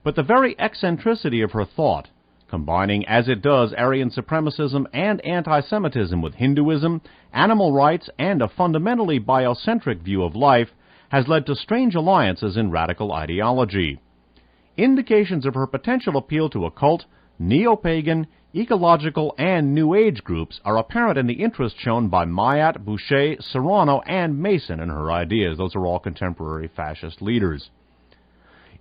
But the very eccentricity of her thought, combining as it does Aryan supremacism and anti-Semitism with Hinduism, animal rights, and a fundamentally biocentric view of life, has led to strange alliances in radical ideology. Indications of her potential appeal to occult, neo-pagan, ecological, and New Age groups are apparent in the interest shown by Mayat, Boucher, Serrano, and Mason in her ideas. Those are all contemporary fascist leaders.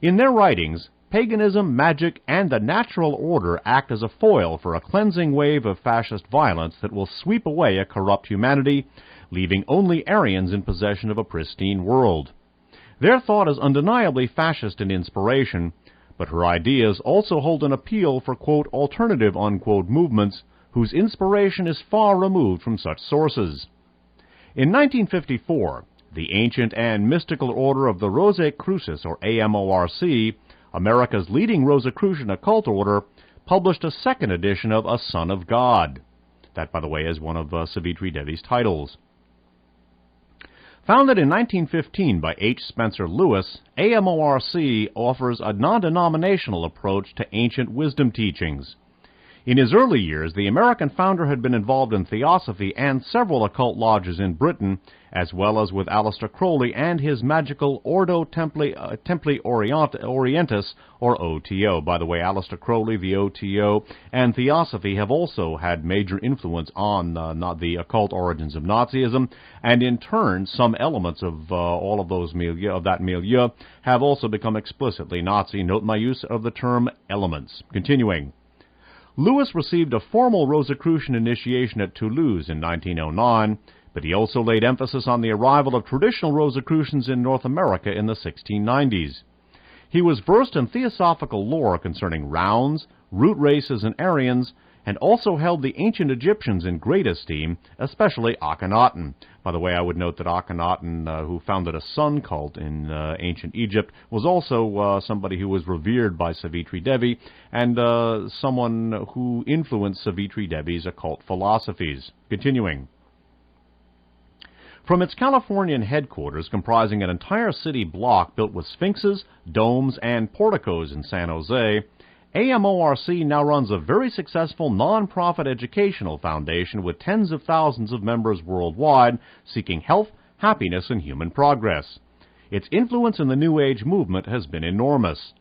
In their writings, paganism, magic, and the natural order act as a foil for a cleansing wave of fascist violence that will sweep away a corrupt humanity, leaving only Aryans in possession of a pristine world. Their thought is undeniably fascist in inspiration, but her ideas also hold an appeal for, quote, alternative, unquote, movements whose inspiration is far removed from such sources. In 1954, the ancient and mystical order of the Rosicrucis, or AMORC, America's leading Rosicrucian occult order, published a second edition of A Son of God. That, by the way, is one of Savitri Devi's titles. Founded in 1915 by H. Spencer Lewis, AMORC offers a non-denominational approach to ancient wisdom teachings. In his early years, the American founder had been involved in theosophy and several occult lodges in Britain, as well as with Aleister Crowley and his magical Ordo Templi Orientis, or OTO. By the way, Aleister Crowley, the OTO, and theosophy have also had major influence on the occult origins of Nazism, and in turn, some elements of all of those that milieu have also become explicitly Nazi. Note my use of the term elements. Continuing. Lewis received a formal Rosicrucian initiation at Toulouse in 1909, but he also laid emphasis on the arrival of traditional Rosicrucians in North America in the 1690s. He was versed in theosophical lore concerning rounds, root races, and Aryans, and also held the ancient Egyptians in great esteem, especially Akhenaten. By the way, I would note that Akhenaten, who founded a sun cult in ancient Egypt, was also somebody who was revered by Savitri Devi, and someone who influenced Savitri Devi's occult philosophies. Continuing. From its Californian headquarters, comprising an entire city block built with sphinxes, domes, and porticos in San Jose, AMORC now runs a very successful non-profit educational foundation with tens of thousands of members worldwide seeking health, happiness, and human progress. Its influence in the New Age movement has been enormous.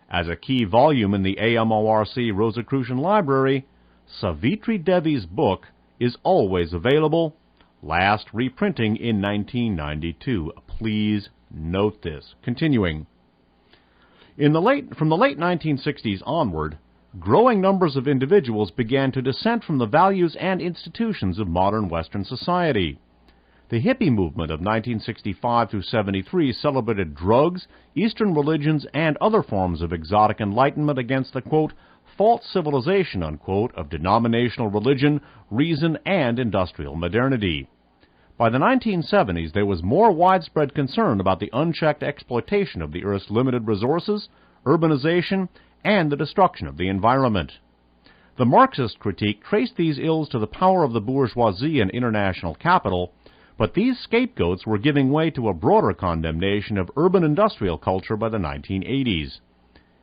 As a key volume in the AMORC Rosicrucian Library, Savitri Devi's book is always available, last reprinting in 1992. Please note this. Continuing. From the late 1960s onward, growing numbers of individuals began to dissent from the values and institutions of modern Western society. The hippie movement of 1965 through 73 celebrated drugs, Eastern religions, and other forms of exotic enlightenment against the, quote, false civilization, unquote, of denominational religion, reason, and industrial modernity. By the 1970s, there was more widespread concern about the unchecked exploitation of the Earth's limited resources, urbanization, and the destruction of the environment. The Marxist critique traced these ills to the power of the bourgeoisie and international capital, but these scapegoats were giving way to a broader condemnation of urban industrial culture by the 1980s.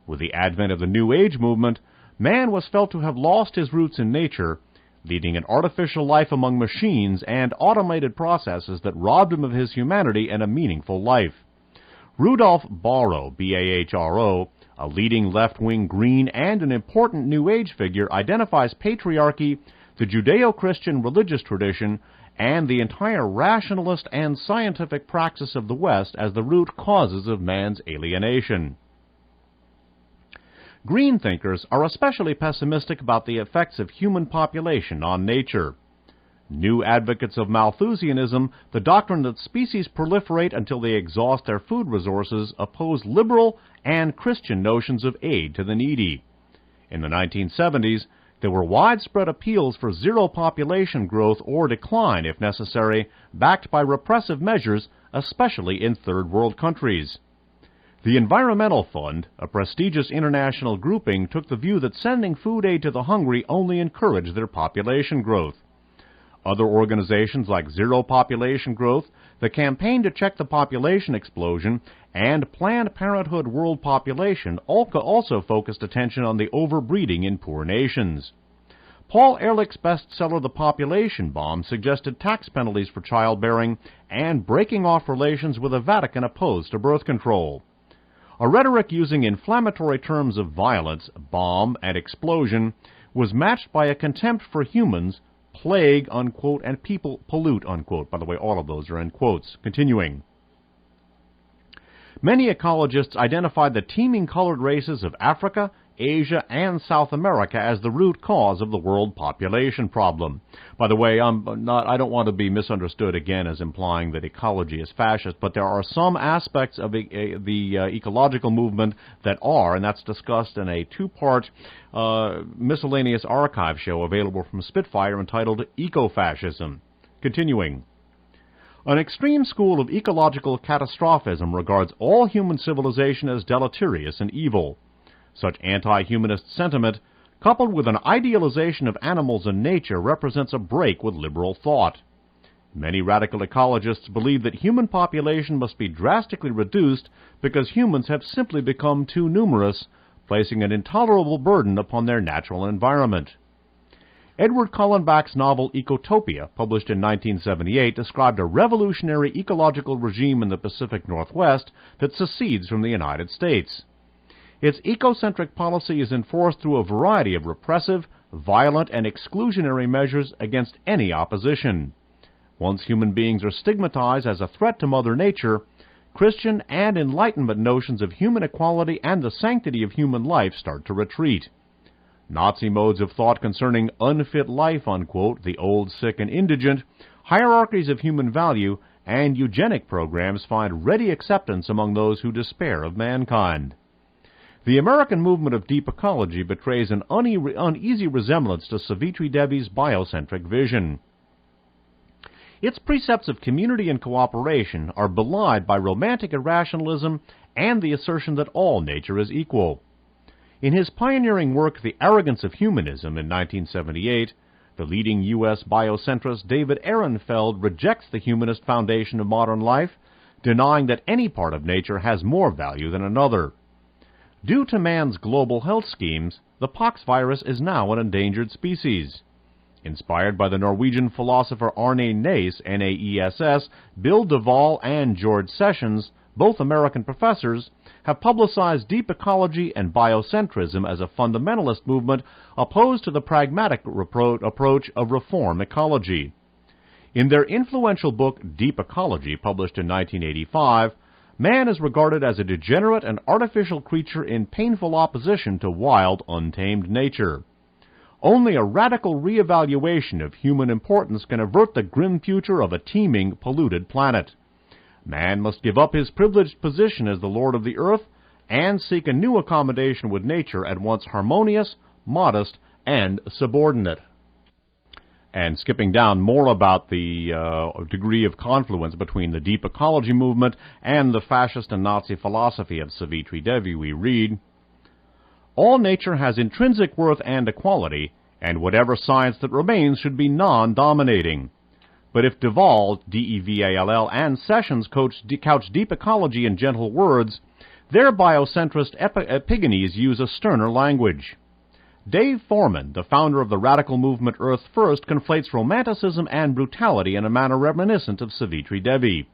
With the advent of the New Age movement, man was felt to have lost his roots in nature, leading an artificial life among machines and automated processes that robbed him of his humanity and a meaningful life. Rudolf Bahro, B-A-H-R-O, a leading left-wing green and an important New Age figure, identifies patriarchy, the Judeo-Christian religious tradition, and the entire rationalist and scientific praxis of the West as the root causes of man's alienation. Green thinkers are especially pessimistic about the effects of human population on nature. New advocates of Malthusianism, the doctrine that species proliferate until they exhaust their food resources, oppose liberal and Christian notions of aid to the needy. In the 1970s, there were widespread appeals for zero population growth or decline, if necessary, backed by repressive measures, especially in third world countries. The Environmental Fund, a prestigious international grouping, took the view that sending food aid to the hungry only encouraged their population growth. Other organizations like Zero Population Growth, the Campaign to Check the Population Explosion, and Planned Parenthood World Population also focused attention on the overbreeding in poor nations. Paul Ehrlich's bestseller The Population Bomb suggested tax penalties for childbearing and breaking off relations with a Vatican opposed to birth control. A rhetoric using inflammatory terms of violence, bomb, and explosion was matched by a contempt for humans, plague, unquote, and people pollute, unquote. By the way, all of those are in quotes. Continuing. Many ecologists identified the teeming colored races of Africa, Asia, and South America as the root cause of the world population problem. By the way, I don't want to be misunderstood again as implying that ecology is fascist, but there are some aspects of the ecological movement that are, and that's discussed in a two-part miscellaneous archive show available from Spitfire entitled Ecofascism. Continuing. An extreme school of ecological catastrophism regards all human civilization as deleterious and evil. Such anti-humanist sentiment, coupled with an idealization of animals and nature, represents a break with liberal thought. Many radical ecologists believe that human population must be drastically reduced because humans have simply become too numerous, placing an intolerable burden upon their natural environment. Edward Cullenbach's novel Ecotopia, published in 1978, described a revolutionary ecological regime in the Pacific Northwest that secedes from the United States. Its ecocentric policy is enforced through a variety of repressive, violent, and exclusionary measures against any opposition. Once human beings are stigmatized as a threat to Mother Nature, Christian and Enlightenment notions of human equality and the sanctity of human life start to retreat. Nazi modes of thought concerning unfit life, unquote, the old, sick, and indigent, hierarchies of human value, and eugenic programs find ready acceptance among those who despair of mankind. The American movement of deep ecology betrays an uneasy resemblance to Savitri Devi's biocentric vision. Its precepts of community and cooperation are belied by romantic irrationalism and the assertion that all nature is equal. In his pioneering work, The Arrogance of Humanism, in 1978, the leading U.S. biocentrist David Ehrenfeld rejects the humanist foundation of modern life, denying that any part of nature has more value than another. Due to man's global health schemes, the pox virus is now an endangered species. Inspired by the Norwegian philosopher Arne Naess, N-A-E-S-S, Bill Duvall and George Sessions, both American professors, have publicized deep ecology and biocentrism as a fundamentalist movement opposed to the pragmatic approach of reform ecology. In their influential book Deep Ecology, published in 1985, man is regarded as a degenerate and artificial creature in painful opposition to wild, untamed nature. Only a radical reevaluation of human importance can avert the grim future of a teeming, polluted planet. Man must give up his privileged position as the lord of the earth and seek a new accommodation with nature at once harmonious, modest, and subordinate. And skipping down more about the degree of confluence between the deep ecology movement and the fascist and Nazi philosophy of Savitri Devi, we read, "All nature has intrinsic worth and equality, and whatever science that remains should be non-dominating. But if Duvall, D-E-V-A-L-L, and Sessions couch deep ecology in gentle words, their biocentrist epigones use a sterner language. Dave Foreman, the founder of the radical movement Earth First, conflates romanticism and brutality in a manner reminiscent of Savitri Devi.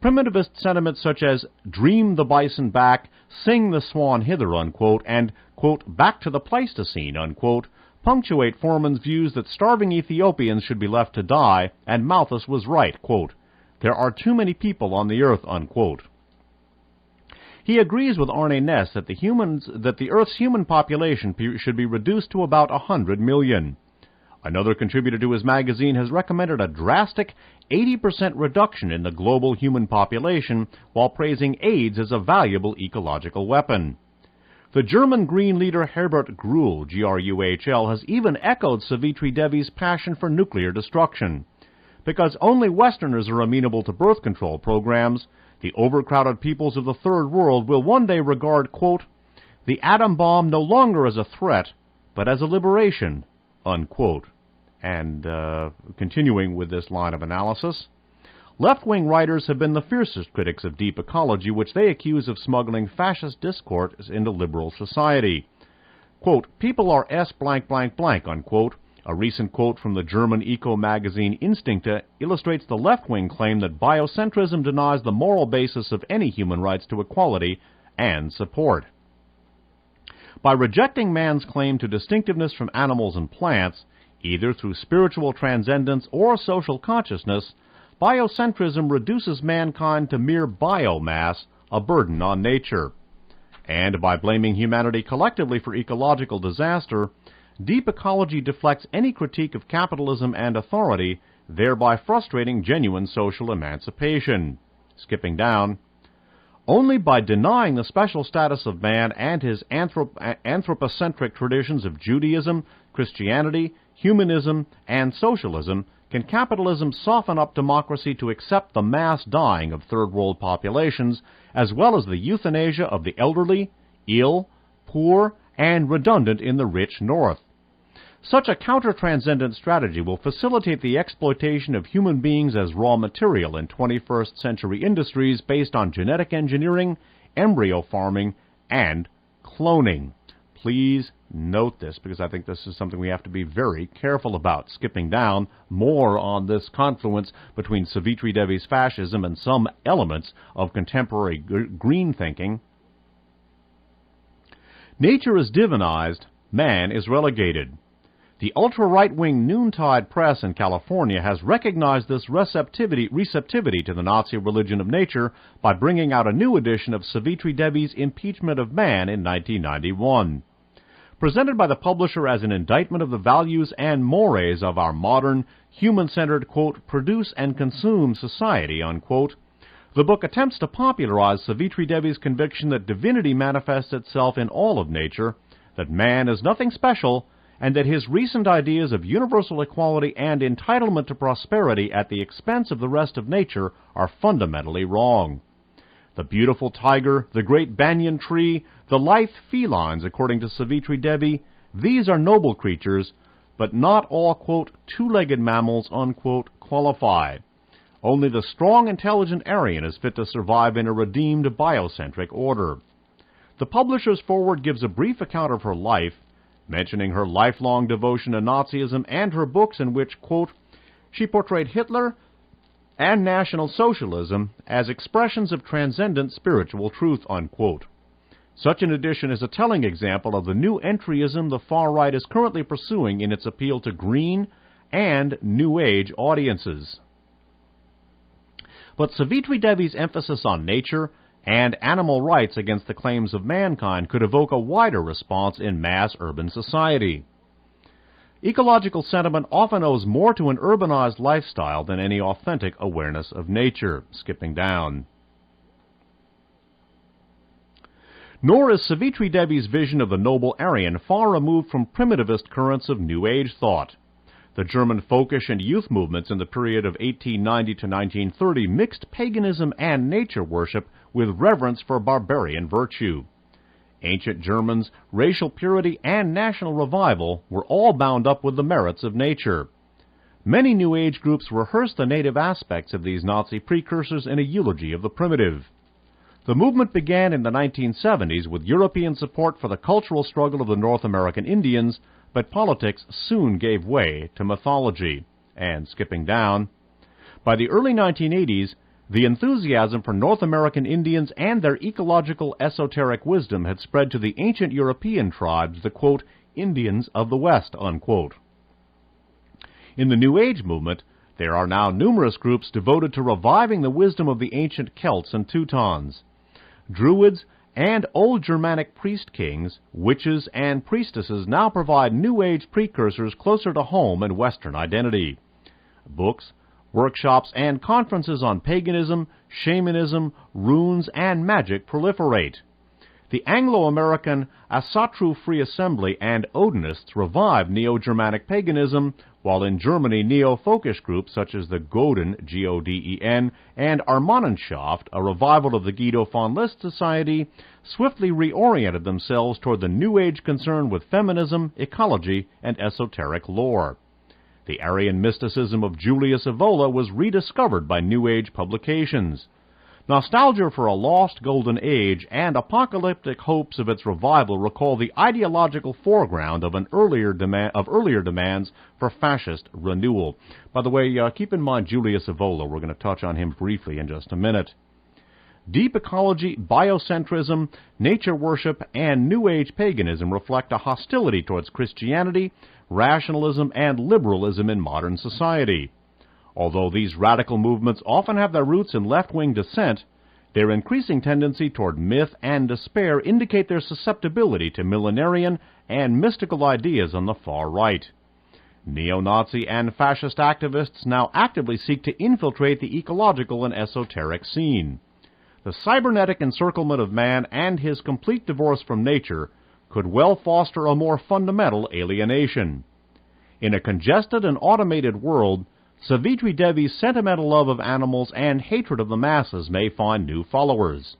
Primitivist sentiments such as dream the bison back, sing the swan hither, unquote, and, quote, back to the Pleistocene, unquote, punctuate Foreman's views that starving Ethiopians should be left to die, and Malthus was right, quote, there are too many people on the earth, unquote. He agrees with Arne Naess that the Earth's human population should be reduced to about 100 million. Another contributor to his magazine has recommended a drastic 80% reduction in the global human population while praising AIDS as a valuable ecological weapon. The German Green leader Herbert Gruhl, G-R-U-H-L, has even echoed Savitri Devi's passion for nuclear destruction. Because only Westerners are amenable to birth control programs, the overcrowded peoples of the Third World will one day regard, quote, the atom bomb no longer as a threat, but as a liberation, unquote. And continuing with this line of analysis, left-wing writers have been the fiercest critics of deep ecology, which they accuse of smuggling fascist discourse into liberal society. Quote, people are S blank blank blank, unquote. A recent quote from the German eco-magazine Instinkte illustrates the left-wing claim that biocentrism denies the moral basis of any human rights to equality and support. By rejecting man's claim to distinctiveness from animals and plants, either through spiritual transcendence or social consciousness, biocentrism reduces mankind to mere biomass, a burden on nature. And by blaming humanity collectively for ecological disaster, deep ecology deflects any critique of capitalism and authority, thereby frustrating genuine social emancipation. Skipping down, only by denying the special status of man and his anthropocentric traditions of Judaism, Christianity, humanism, and socialism can capitalism soften up democracy to accept the mass dying of third world populations, as well as the euthanasia of the elderly, ill, poor, and redundant in the rich North. Such a counter-transcendent strategy will facilitate the exploitation of human beings as raw material in 21st century industries based on genetic engineering, embryo farming, and cloning. Please note this, because I think this is something we have to be very careful about. Skipping down, more on this confluence between Savitri Devi's fascism and some elements of contemporary green thinking. Nature is divinized, man is relegated. The ultra-right-wing Noontide Press in California has recognized this receptivity to the Nazi religion of nature by bringing out a new edition of Savitri Devi's Impeachment of Man in 1991. Presented by the publisher as an indictment of the values and mores of our modern, human-centered, quote, produce and consume society, unquote, The book attempts to popularize Savitri Devi's conviction that divinity manifests itself in all of nature, that man is nothing special, and that his recent ideas of universal equality and entitlement to prosperity at the expense of the rest of nature are fundamentally wrong. The beautiful tiger, the great banyan tree, the lithe felines, according to Savitri Devi, these are noble creatures, but not all, quote, two-legged mammals, unquote, qualify. Only the strong, intelligent Aryan is fit to survive in a redeemed biocentric order. The publisher's foreword gives a brief account of her life, mentioning her lifelong devotion to Nazism and her books in which, quote, she portrayed Hitler and National Socialism as expressions of transcendent spiritual truth, unquote. Such an edition is a telling example of the new entryism the far right is currently pursuing in its appeal to green and New Age audiences. But Savitri Devi's emphasis on nature and animal rights against the claims of mankind could evoke a wider response in mass urban society. Ecological sentiment often owes more to an urbanized lifestyle than any authentic awareness of nature. Skipping down. Nor is Savitri Devi's vision of the noble Aryan far removed from primitivist currents of New Age thought. The German folkish and youth movements in the period of 1890 to 1930 mixed paganism and nature worship with reverence for barbarian virtue. Ancient Germans, racial purity, and national revival were all bound up with the merits of nature. Many New Age groups rehearsed the native aspects of these Nazi precursors in a eulogy of the primitive. The movement began in the 1970s with European support for the cultural struggle of the North American Indians, but politics soon gave way to mythology. And skipping down, by the early 1980s, the enthusiasm for North American Indians and their ecological esoteric wisdom had spread to the ancient European tribes, the, quote, Indians of the West, unquote. In the New Age movement, there are now numerous groups devoted to reviving the wisdom of the ancient Celts and Teutons. Druids and old Germanic priest kings, witches, and priestesses now provide New Age precursors closer to home and Western identity. Books, workshops, and conferences on paganism, shamanism, runes, and magic proliferate. The Anglo-American Asatru Free Assembly and Odinists revive Neo-Germanic paganism, while in Germany Neo-Folkish groups such as the Goden, G-O-D-E-N, and Armanenschaft, a revival of the Guido von List Society, swiftly reoriented themselves toward the New Age concern with feminism, ecology, and esoteric lore. The Aryan mysticism of Julius Evola was rediscovered by New Age publications. Nostalgia for a lost golden age and apocalyptic hopes of its revival recall the ideological foreground of earlier demands for fascist renewal. By the way, keep in mind Julius Evola. We're going to touch on him briefly in just a minute. Deep ecology, biocentrism, nature worship, and New Age paganism reflect a hostility towards Christianity, rationalism, and liberalism in modern society. Although these radical movements often have their roots in left-wing dissent, their increasing tendency toward myth and despair indicate their susceptibility to millenarian and mystical ideas on the far right. Neo-Nazi and fascist activists now actively seek to infiltrate the ecological and esoteric scene. The cybernetic encirclement of man and his complete divorce from nature could well foster a more fundamental alienation. In a congested and automated world, Savitri Devi's sentimental love of animals and hatred of the masses may find new followers.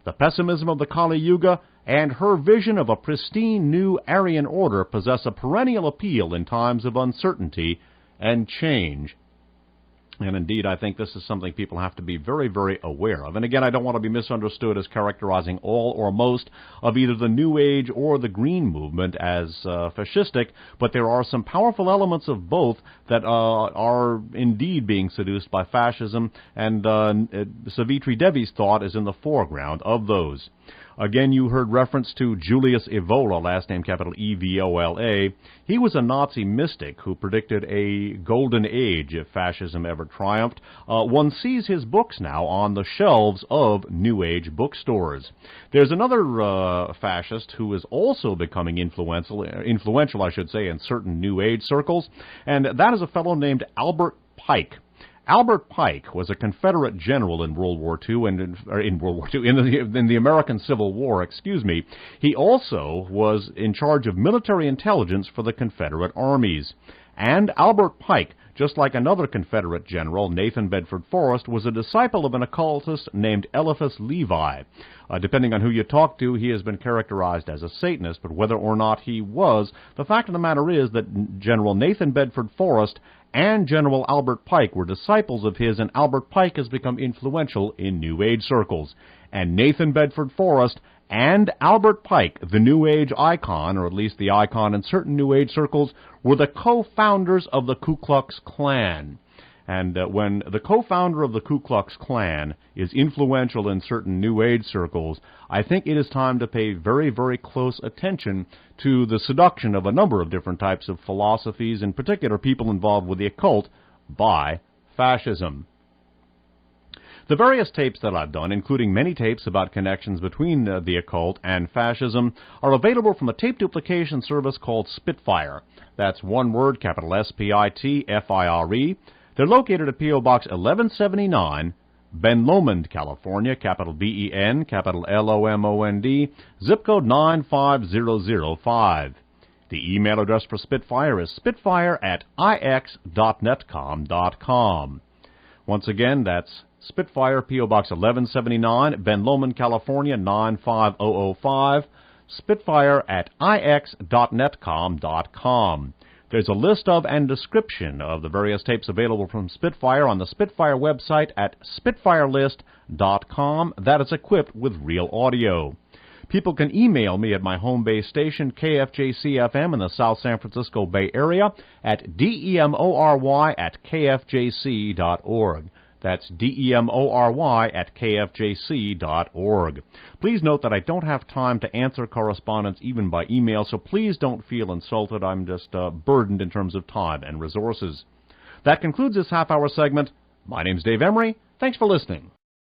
The pessimism of the Kali Yuga and her vision of a pristine new Aryan order possess a perennial appeal in times of uncertainty and change. And indeed, I think this is something people have to be very, very aware of. And again, I don't want to be misunderstood as characterizing all or most of either the New Age or the Green movement as fascistic, but there are some powerful elements of both that are indeed being seduced by fascism, and Savitri Devi's thought is in the foreground of those. Again, you heard reference to Julius Evola, last name capital E-V-O-L-A. He was a Nazi mystic who predicted a golden age if fascism ever triumphed. One sees his books now on the shelves of New Age bookstores. There's another fascist who is also becoming influential, I should say, in certain New Age circles, and that is a fellow named Albert Pike. Albert Pike was a Confederate general in World War II, in the American Civil War, excuse me. He also was in charge of military intelligence for the Confederate armies. And Albert Pike, just like another Confederate general, Nathan Bedford Forrest, was a disciple of an occultist named Eliphas Levi. Depending on who you talk to, he has been characterized as a Satanist, but whether or not he was, the fact of the matter is that General Nathan Bedford Forrest and General Albert Pike were disciples of his, and Albert Pike has become influential in New Age circles. And Nathan Bedford Forrest and Albert Pike, the New Age icon, or at least the icon in certain New Age circles, were the co-founders of the Ku Klux Klan. And when the co-founder of the Ku Klux Klan is influential in certain New Age circles, I think it is time to pay very, very close attention to the seduction of a number of different types of philosophies, in particular people involved with the occult, by fascism. The various tapes that I've done, including many tapes about connections between the occult and fascism, are available from a tape duplication service called Spitfire. That's one word, capital S-P-I-T-F-I-R-E. They're located at P.O. Box 1179, Ben Lomond, California, capital B-E-N, capital L-O-M-O-N-D, zip code 95005. The email address for Spitfire is spitfire@ix.netcom.com. Once again, that's Spitfire, P.O. Box 1179, Ben Lomond, California, 95005, spitfire@ix.netcom.com. There's a list of and description of the various tapes available from Spitfire on the Spitfire website at spitfirelist.com. That is equipped with real audio. People can email me at my home base station, KFJC-FM, in the South San Francisco Bay Area at demory@kfjc.org. That's demory@kfjc.org. Please note that I don't have time to answer correspondence even by email, so please don't feel insulted. I'm just burdened in terms of time and resources. That concludes this half-hour segment. My name's Dave Emory. Thanks for listening.